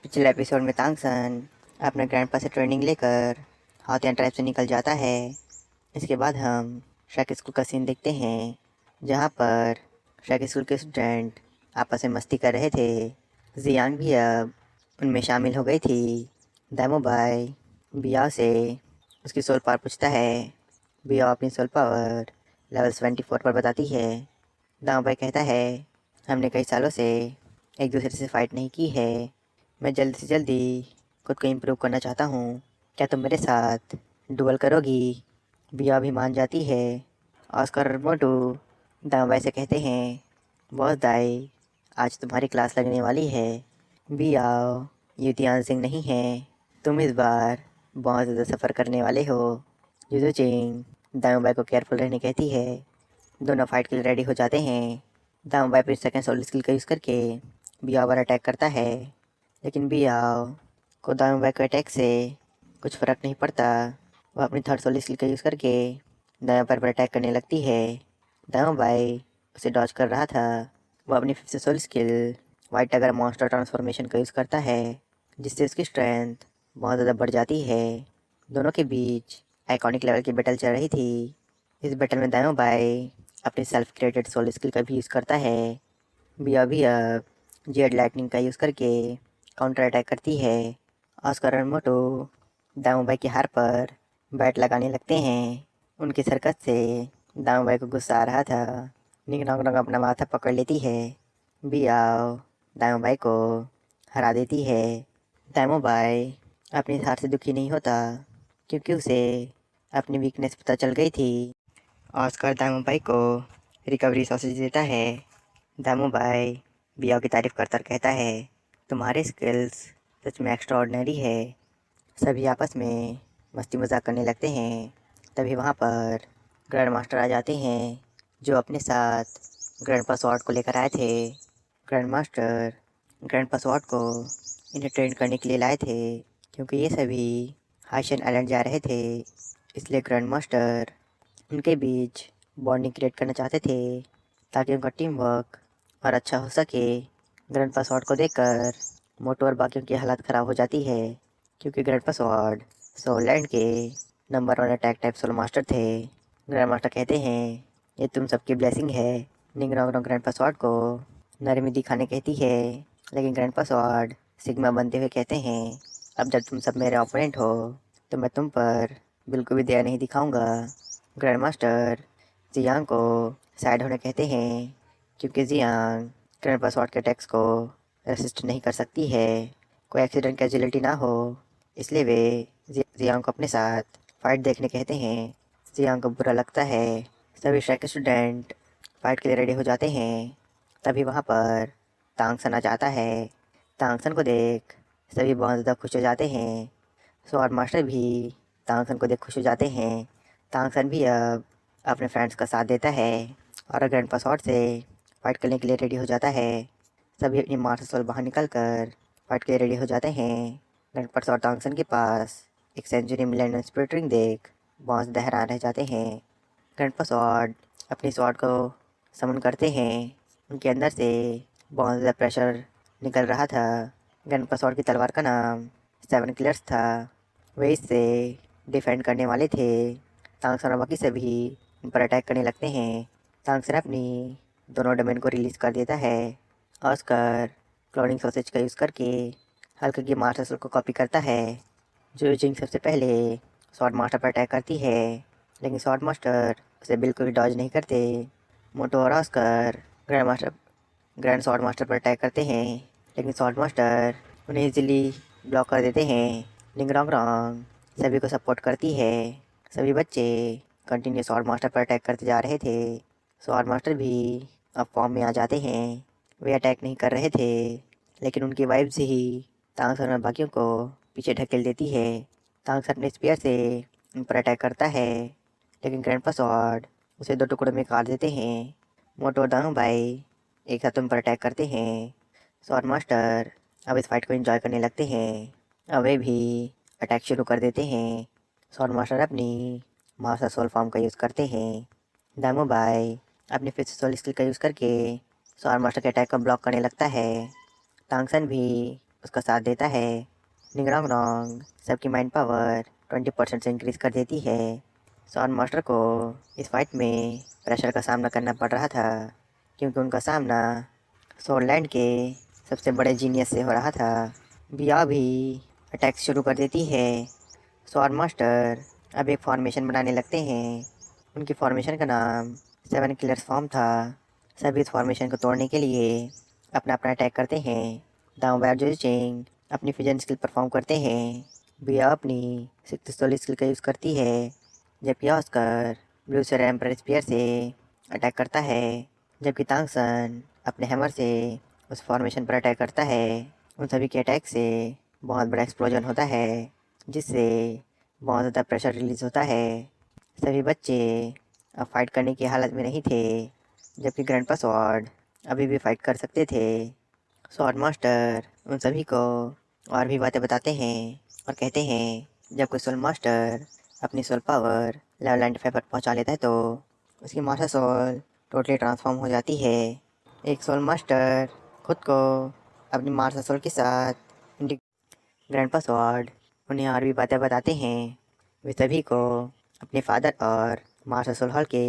पिछले एपिसोड में तांगसन अपने ग्रैंडपा से ट्रेनिंग लेकर हाथियान ट्राइब से निकल जाता है। इसके बाद हम शेक स्कूल का सीन देखते हैं, जहाँ पर शेक स्कूल के स्टूडेंट आपस में मस्ती कर रहे थे। जियांग भी अब उनमें शामिल हो गई थी। दामोबाई बियाओ से उसकी सोल पावर पूछता है। बियाओ अपनी सोल पावर लेवल 74 पर बताती है। दामोबाई कहता है, हमने कई सालों से एक दूसरे से फाइट नहीं की है। मैं जल्दी से जल्दी खुद को इम्प्रूव करना चाहता हूँ। क्या तुम मेरे साथ डुअल करोगी? बिया भी मान जाती है। ऑस्कर और मोटू दामबाई से कहते हैं, बॉस दाई, आज तुम्हारी क्लास लगने वाली है। बिया, ये ध्यान सिंह नहीं है। तुम इस बार बहुत ज़्यादा सफ़र करने वाले हो। युजो चिंग दामबाई को केयरफुल रहने कहती है। दोनों फाइट के लिए रेडी हो जाते हैं। दामबाई अपनी सेकंड सोल स्किल का यूज़ करके बिया पर अटैक करता है, लेकिन बियाओ को दामोबाई के अटैक से कुछ फ़र्क नहीं पड़ता। वह अपनी थर्ड सोल स्किल का यूज़ करके दामोबाई पर अटैक करने लगती है। दामोबाई उसे डॉज कर रहा था। वह अपनी fifth soul skill white tiger monster transformation का यूज़ करता है, जिससे उसकी स्ट्रेंथ बहुत ज़्यादा बढ़ जाती है। दोनों के बीच आइकॉनिक लेवल की बैटल चल रही थी। इस बैटल में दामोबाई अपनी सेल्फ क्रिएटेड सोल स्किल का भी यूज़ करता है। बिया भी अब जेड लाइटनिंग का यूज़ करके काउंटर अटैक करती है। ऑस्कर और मोटो दामोबाई की हार पर बैट लगाने लगते हैं। उनकी हरकत से दामोबाई को गुस्सा आ रहा था। निंग नोंग नोंग अपना माथा पकड़ लेती है। बियाओ दामोबाई को हरा देती है। दामोबाई अपनी हार से दुखी नहीं होता, क्योंकि उसे अपनी वीकनेस पता चल गई थी। ऑस्कर दामोबाई को रिकवरी सॉसेज देता है। दामोबाई बियाओ की तारीफ करता कहता है, तुम्हारे स्किल्स सच में एक्स्ट्रा ऑर्डिनरी है। सभी आपस में मस्ती मजाक करने लगते हैं। तभी वहाँ पर ग्रैंड मास्टर आ जाते हैं, जो अपने साथ ग्रैंडपा स्वॉर्ड को लेकर आए थे। ग्रैंड मास्टर ग्रैंडपा स्वॉर्ड को इन्हें ट्रेन करने के लिए लाए थे, क्योंकि ये सभी हाशियन आइलैंड जा रहे थे। इसलिए ग्रैंड मास्टर उनके बीच बॉन्डिंग क्रिएट करना चाहते थे, ताकि उनका टीम वर्क और अच्छा हो सके। ग्रैंडपा स्वॉर्ड को देखकर मोटू और बाकियों की हालत ख़राब हो जाती है, क्योंकि ग्रैंडपा स्वॉर्ड सोलैंड के number 1 attack type solo master थे। ग्रैंड मास्टर कहते हैं, ये तुम सबकी ब्लेसिंग है। निंग नोंग नोंग ग्रैंडपा स्वॉर्ड को नरमी दिखाने कहती है, लेकिन ग्रैंडपा स्वॉर्ड सिग्मा बनते हुए कहते हैं, अब जब तुम सब मेरे ओपोनेंट हो तो मैं तुम पर बिल्कुल भी दया नहीं दिखाऊंगा। ग्रैंड मास्टर जियांग को साइड होने कहते हैं, क्योंकि जियांग ग्रैंडपा स्वॉर्ड के अटैक्स को रेसिस्ट नहीं कर सकती है। कोई एक्सीडेंट कैजुअलिटी ना हो, इसलिए वे जियांग को अपने साथ फाइट देखने कहते हैं। जियांग को बुरा लगता है। सभी शेक स्टूडेंट फाइट के लिए रेडी हो जाते हैं। तभी वहाँ पर तांगसन आ जाता है। तांगसन को देख सभी बहुत ज़्यादा खुश हो जाते हैं। स्वॉर्ड मास्टर भी तांगसन को देख खुश हो जाते हैं। तांगसन भी अब अपने फ्रेंड्स का साथ देता है और ग्रैंडपा स्वॉर्ड से फाइट करने के लिए रेडी हो जाता है। सभी अपनी मार्शल सोल बाहर निकल कर फाइट के लिए रेडी हो जाते हैं। ग्रैंडपा स्वॉर्ड तांगसन के पास एक सेंचुरी मिलियन स्पिरिट रिंग देख बहुत ज़्यादा हैरान रह जाते हैं। ग्रैंडपा स्वॉर्ड अपनी स्वॉर्ड को समन करते हैं। उनके अंदर से बहुत ज़्यादा प्रेशर निकल रहा था। ग्रैंडपा स्वॉर्ड की तलवार का नाम 7 किलर्स था। वे इससे डिफेंड करने वाले थे। तांगसन और बाकी सभी उन पर अटैक करने लगते हैं। तांगसन अपनी दोनों डोमेन को रिलीज़ कर देता है। ऑस्कर क्लोनिंग सॉसेज का यूज़ करके हल्क की मास्टर को कॉपी करता है। जो जिंग सबसे पहले स्वॉर्ड मास्टर पर अटैक करती है, लेकिन स्वॉर्ड मास्टर उसे बिल्कुल भी डॉज नहीं करते। मोटो और ऑस्कर ग्रैंड स्वॉर्ड मास्टर पर अटैक करते हैं, लेकिन स्वॉर्ड मास्टर उन्हें इजीली ब्लॉक कर देते हैं। लिंग रोंग रोंग सभी को सपोर्ट करती है। सभी बच्चे कंटिन्यू स्वॉर्ड मास्टर पर अटैक करते जा रहे थे। स्वॉर्ड मास्टर भी अब फॉर्म में आ जाते हैं। वे अटैक नहीं कर रहे थे, लेकिन उनकी वाइब्स ही तांगसन और बाकियों को पीछे ढकेल देती है। तांगसन अपने स्पीयर से उन पर अटैक करता है, लेकिन ग्रैंडपा स्वॉर्ड उसे 2 टुकड़ों में काट देते हैं। मोटो और दामोबाई एक साथ उन पर अटैक करते हैं। स्वॉर्ड मास्टर अब इस फाइट को एंजॉय करने लगते हैं। अब वे भी अटैक शुरू कर देते हैं। स्वॉर्ड मास्टर अपनी मास्टर सोल फॉर्म का यूज़ करते हैं। दामोबाई अपनी फिफ्थ सोल स्किल का यूज़ करके स्वॉर्ड मास्टर के अटैक को ब्लॉक करने लगता है। तांगसन भी उसका साथ देता है। निगरांग सबकी माइंड पावर 20% से इंक्रीज कर देती है। स्वॉर्ड मास्टर को इस फाइट में प्रेशर का सामना करना पड़ रहा था, क्योंकि उनका सामना सोलैंड के सबसे बड़े जीनियस से हो रहा था। बिया भी अटैक शुरू कर देती है। स्वॉर्ड मास्टर अब एक फॉर्मेशन बनाने लगते हैं। उनकी फॉर्मेशन का नाम 7 किलर्स फॉर्म था। सभी इस फॉर्मेशन को तोड़ने के लिए अपना अपना अटैक करते हैं। दाओ बैरजोचिंग अपनी फ्यूजन स्किल परफॉर्म करते हैं। बिया अपनी सिक्स सोल स्किल का यूज़ करती है, जबकि ऑस्कर ब्लू सर एम्पर स्पीयर से अटैक करता है। जबकि तांगसन अपने हैमर से उस फॉर्मेशन पर अटैक करता है। उन सभी के अटैक से बहुत बड़ा एक्सप्लोजन होता है, जिससे बहुत ज़्यादा प्रेशर रिलीज होता है। सभी बच्चे अब फाइट करने की हालत में नहीं थे, जबकि ग्रैंडपा स्वॉर्ड अभी भी फाइट कर सकते थे। स्वॉर्ड मास्टर उन सभी को और भी बातें बताते हैं और कहते हैं, जब कोई सोल मास्टर अपनी सोल पावर लेवल 95 पर पहुंचा लेता है तो उसकी मास्टर सोल टोटली ट्रांसफॉर्म हो जाती है। एक सोल मास्टर खुद को अपनी मास्टर सोल के साथ ग्रैंडपा स्वॉर्ड उन्हें और भी बातें बताते हैं। वे सभी को अपने फादर और मास्टर सोल हॉल के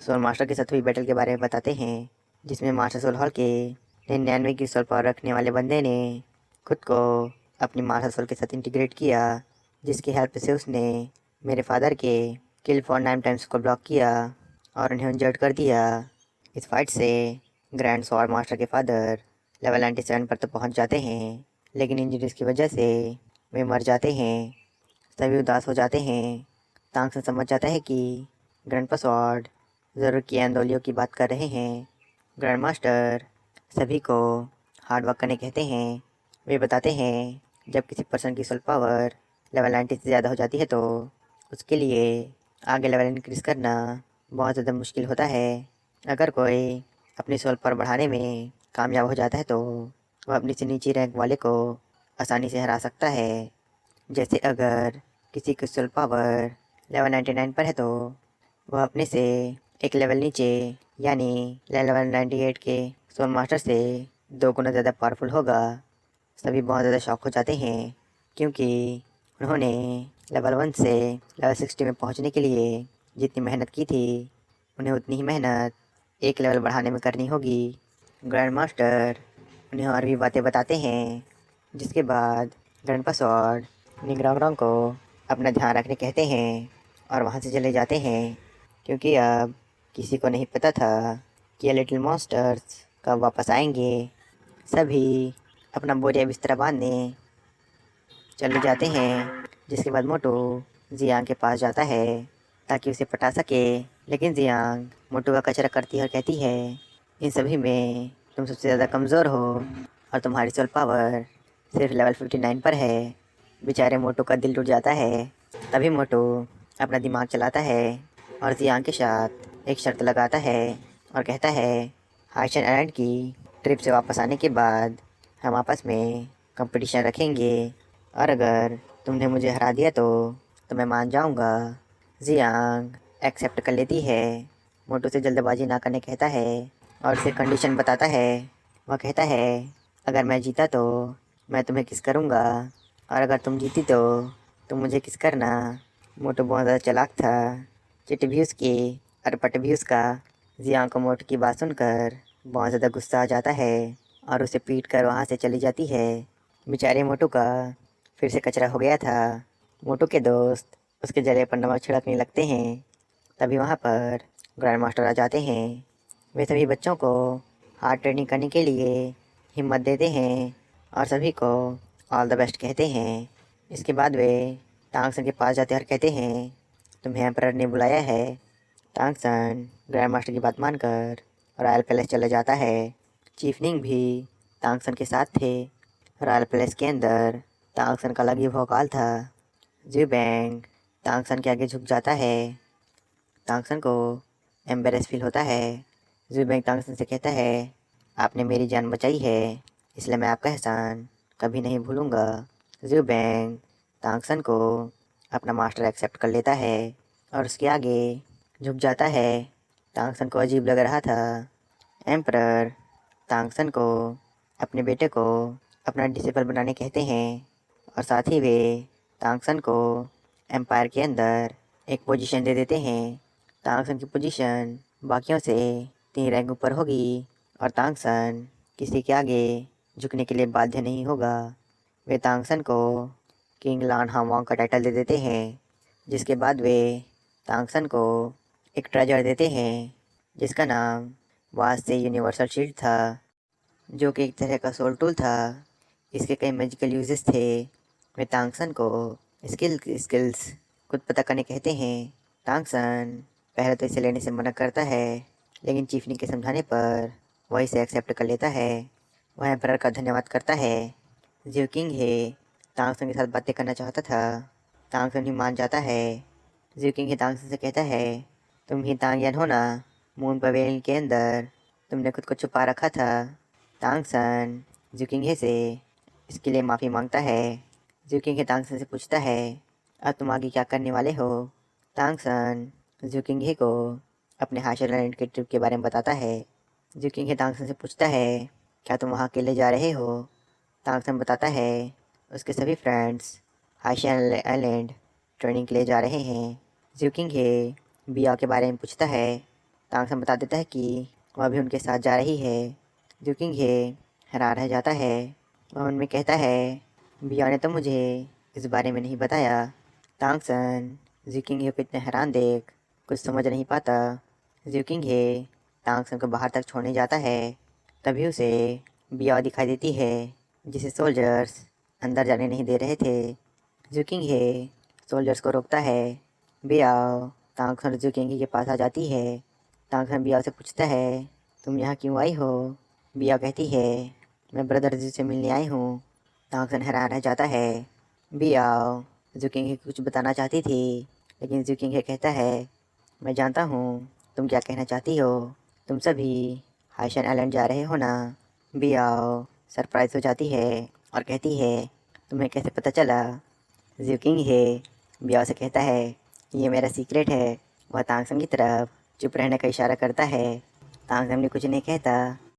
सोल मास्टर के साथ हुई बैटल के बारे में बताते हैं, जिसमें मास्टर सोल हॉल के 99 की सोल पावर रखने वाले बंदे ने खुद को अपनी मास्टर सोल के साथ इंटीग्रेट किया, जिसकी हेल्प से उसने मेरे फादर के किल फॉर 9 टाइम्स को ब्लॉक किया और उन्हें इंजर्ड कर दिया। इस फाइट से ग्रैंड स्वॉर्ड मास्टर के फादर लेवल 97 पर तो पहुंच जाते हैं, लेकिन इंजरीज की वजह से वे मर जाते हैं। सभी उदास हो जाते हैं। तांगसन समझ जाता है कि ग्रैंडपा स्वॉर्ड ज़रूर कियानदोलियो की बात कर रहे हैं। ग्रैंड मास्टर सभी को हार्ड वर्क करने कहते हैं। वे बताते हैं, जब किसी पर्सन की सोल पावर लेवल 90 से ज़्यादा हो जाती है तो उसके लिए आगे लेवल इंक्रीज करना बहुत ज़्यादा मुश्किल होता है। अगर कोई अपनी सोल पावर बढ़ाने में कामयाब हो जाता है तो वह अपनी से नीची रैंक वाले को आसानी से हरा सकता है। जैसे अगर किसी की सोल पावर लेवल 99 पर है तो वह अपने से एक लेवल नीचे यानी लेवल 98 के सोल मास्टर से 2 गुना ज़्यादा पावरफुल होगा। सभी बहुत ज़्यादा शॉक हो जाते हैं, क्योंकि उन्होंने लेवल 1 से लेवल 60 में पहुंचने के लिए जितनी मेहनत की थी, उन्हें उतनी ही मेहनत एक लेवल बढ़ाने में करनी होगी। ग्रैंड मास्टर उन्हें और भी बातें बताते हैं, जिसके बाद ग्रैंडपा स्वॉर्ड निगरांग को अपना ध्यान रखने कहते हैं और वहाँ से चले जाते हैं, क्योंकि अब किसी को नहीं पता था कि ये लिटिल मॉन्स्टर्स कब वापस आएंगे। सभी अपना बोरिया बिस्तरा बांधने चले जाते हैं, जिसके बाद मोटू जियांग के पास जाता है ताकि उसे पटा सके। लेकिन जियांग मोटू का कचरा करती है और कहती है, इन सभी में तुम सबसे ज़्यादा कमज़ोर हो और तुम्हारी सोल पावर सिर्फ लेवल 59 पर है। बेचारे मोटू का दिल टूट जाता है। तभी मोटू अपना दिमाग चलाता है और जियांग के साथ एक शर्त लगाता है और कहता है, हाइशन आइलैंड की ट्रिप से वापस आने के बाद हम आपस में कंपटीशन रखेंगे, और अगर तुमने मुझे हरा दिया तो मैं मान जाऊंगा। जियांग एक्सेप्ट कर लेती है। मोटू से जल्दबाजी ना करने कहता है और उसे कंडीशन बताता है। वह कहता है, अगर मैं जीता तो मैं तुम्हें किस करूँगा, और अगर तुम जीती तो तुम मुझे किस करना। मोटू बहुत ज़्यादा चालाक था। चिट भी उसकी और पट भी उसका। जियांग को मोटू की बात सुनकर बहुत ज़्यादा गुस्सा आ जाता है और उसे पीट कर वहाँ से चली जाती है। बेचारे मोटू का फिर से कचरा हो गया था। मोटू के दोस्त उसके जले पर नमक छिड़कने लगते हैं। तभी वहाँ पर ग्रैंड मास्टर आ जाते हैं। वे सभी बच्चों को हार्ड ट्रेनिंग करने के लिए हिम्मत देते हैं और सभी को ऑल द बेस्ट कहते हैं। इसके बाद वे टांगसन के पास जाते हैं और कहते हैं, तुम्हें एम्परर ने बुलाया है। टांगसन ग्रैंड मास्टर की बात मानकर रॉयल पैलेस चला जाता है। चीफ निंग भी टांगसन के साथ थे। रॉयल पैलेस के अंदर टांगसन का अलग ही भौकाल था। जी बैंग टांगसन के आगे झुक जाता है। टांगसन को एम्बेरस फील होता है। जी बैंग टांगसन से कहता है, आपने मेरी जान बचाई है, इसलिए मैं आपका एहसान कभी नहीं भूलूंगा। जी बैंग टांगसन को अपना मास्टर एक्सेप्ट कर लेता है और उसके आगे झुक जाता है। टांगसन को अजीब लग रहा था। एम्परर टांगसन को अपने बेटे को अपना डिसेबल बनाने कहते हैं और साथ ही वे तांगसन को एम्पायर के अंदर एक पोजीशन दे देते हैं। तांगसन की पोजीशन बाकियों से 3 रैंक ऊपर होगी और तांगसन किसी के आगे झुकने के लिए बाध्य नहीं होगा। वे तांगसन को किंग लान हामवांग का टाइटल दे देते हैं, जिसके बाद वे तांगसन को एक ट्रेजर देते हैं जिसका नाम वास से यूनिवर्सल शील्ड था, जो कि एक तरह का सोल टूल था। इसके कई मैजिकल यूजेस थे। वे तांगसन को स्किल्स खुद पता करने कहते हैं। तांगसन पहले तो इसे लेने से मना करता है, लेकिन चीफनी के समझाने पर वह इसे एक्सेप्ट कर लेता है। वह एम्परर का धन्यवाद करता है। जियो किंग है तांगसन के साथ बातें करना चाहता था। तांगसन ही मान जाता है। जियो किंग है तांगसन से कहता है, तुम ही तांगयन हो ना? मून पवेलियन के अंदर तुमने खुद को छुपा रखा था। तांगसन जियो किंग है से इसके लिए माफ़ी मांगता है। जियो किंग है तांगसन से पूछता है, अब तुम आगे क्या करने वाले हो? तांगसन जियो किंग है को अपने हाशिर आइलैंड के ट्रिप के बारे में बताता है। जियो किंग है तांगसन से पूछता है, क्या तुम वहाँ अकेले जा रहे हो? तांगसन बताता है उसके सभी फ्रेंड्स हाशिर आइलैंड ट्रेनिंग के लिए जा रहे हैं। जियो किंग है बिया के बारे में पूछता है। तांगसन बता देता है कि वह भी उनके साथ जा रही है। जियो किंग है हैरान रह जाता है। वह उनमें कहता है, बिया ने तो मुझे इस बारे में नहीं बताया। तांगसन जियो किंग है को इतने हैरान देख कुछ समझ नहीं पाता। जियो किंग है तांगसन को बाहर तक छोड़ने जाता है। तभी उसे बिया दिखाई देती है, जिसे सोल्जर्स अंदर जाने नहीं दे रहे थे। जियो किंग है सोल्जर्स को रोकता है। बिया तांगसन जियो किंग के पास आ जाती है। तांगसन बिया से पूछता है, तुम यहाँ क्यों आई हो? बिया कहती है, मैं ब्रदर जी से मिलने आई हूँ। तांगसन हैरान रह जाता है। बिया जियो किंग कुछ बताना चाहती थी, लेकिन जियो किंग कहता है, मैं जानता हूँ तुम क्या कहना चाहती हो। तुम सभी हाशिर आइलैंड जा रहे हो ना? बिया सरप्राइज हो जाती है और कहती है, तुम्हें कैसे पता चला? जियो किंग है बिया से कहता है, ये मेरा सीक्रेट है। वह तांगसन की तरफ चुप रहने का इशारा करता है। तांगसन भी कुछ नहीं कहता।